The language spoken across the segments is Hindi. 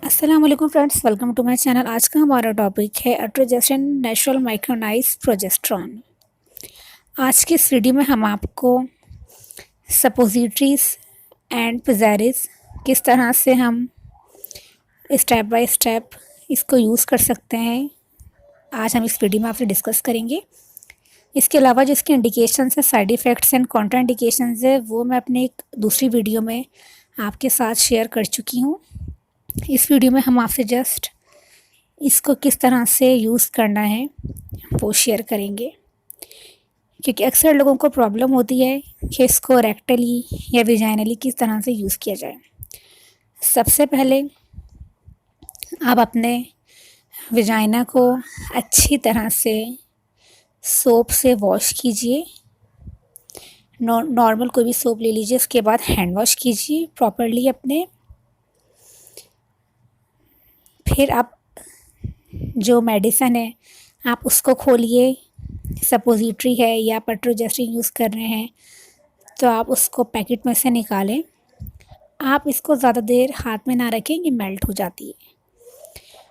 अस्सलाम वालेकुम friends, welcome to my channel. आज का हमारा टॉपिक है उट्रोजेस्टन नेचुरल माइक्रोनाइज प्रोजेस्टेरॉन। आज की इस वीडियो में हम आपको सपोजिटरीज एंड पसेरीज किस तरह से हम स्टेप बाय स्टेप इसको यूज़ कर सकते हैं, आज हम इस वीडियो में आपसे डिस्कस करेंगे। इसके अलावा जो इसके इंडिकेशंस है, side effects and Contra indications है, वो मैं अपने एक दूसरी वीडियो में आपके साथ शेयर कर चुकी हूँ। इस वीडियो में हम आपसे जस्ट इसको किस तरह से यूज़ करना है वो शेयर करेंगे, क्योंकि अक्सर लोगों को प्रॉब्लम होती है कि इसको रेक्टली या विजाइनली किस तरह से यूज़ किया जाए। सबसे पहले आप अपने विजाइना को अच्छी तरह से सोप से वॉश कीजिए। नॉर्मल कोई भी सोप ले लीजिए, उसके बाद हैंड वॉश कीजिए प्रॉपरली अपने। फिर आप जो मेडिसिन है आप उसको खोलिए। सपोजिटरी है या आप उट्रोजेस्टन यूज़ कर रहे हैं तो आप उसको पैकेट में से निकालें। आप इसको ज़्यादा देर हाथ में ना रखें, ये मेल्ट हो जाती है।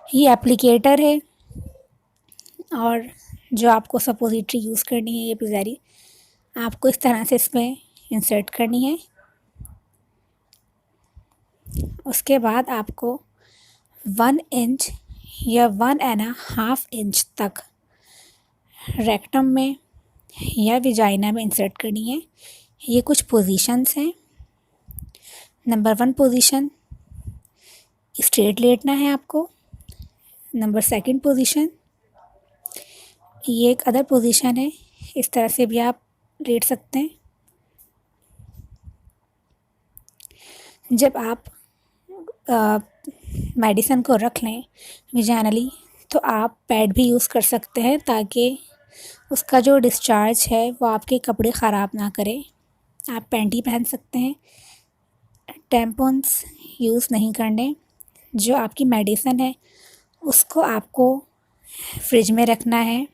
ये एप्लीकेटर है और जो आपको सपोजिटरी यूज़ करनी है, ये पसेरी आपको इस तरह से इसमें इंसर्ट करनी है। उसके बाद आपको 1 इंच या 1.5 इंच तक रेक्टम में या विजाइना में इंसर्ट करनी है। ये कुछ पोजीशंस हैं। नंबर 1 पोजीशन, स्ट्रेट लेटना है आपको। नंबर 2 पोजीशन, ये एक अदर पोजीशन है, इस तरह से भी आप लेट सकते हैं। जब आप मेडिसिन को रख लें विजाइनली तो आप पैड भी यूज़ कर सकते हैं, ताकि उसका जो डिस्चार्ज है वो आपके कपड़े ख़राब ना करे। आप पैंटी पहन सकते हैं। टैम्पॉन्स यूज़ नहीं करने। जो आपकी मेडिसिन है उसको आपको फ्रिज में रखना है,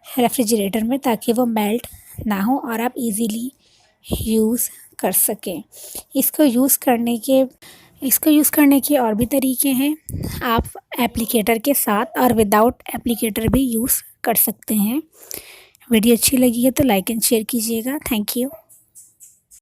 रेफ्रिजरेटर में, ताकि वो मेल्ट ना हो और आप इजीली यूज़ कर सकें। इसको यूज़ करने के और भी तरीके हैं। आप एप्लीकेटर के साथ और विदाउट एप्लीकेटर भी यूज़ कर सकते हैं। वीडियो अच्छी लगी है तो लाइक एंड शेयर कीजिएगा। Thank you.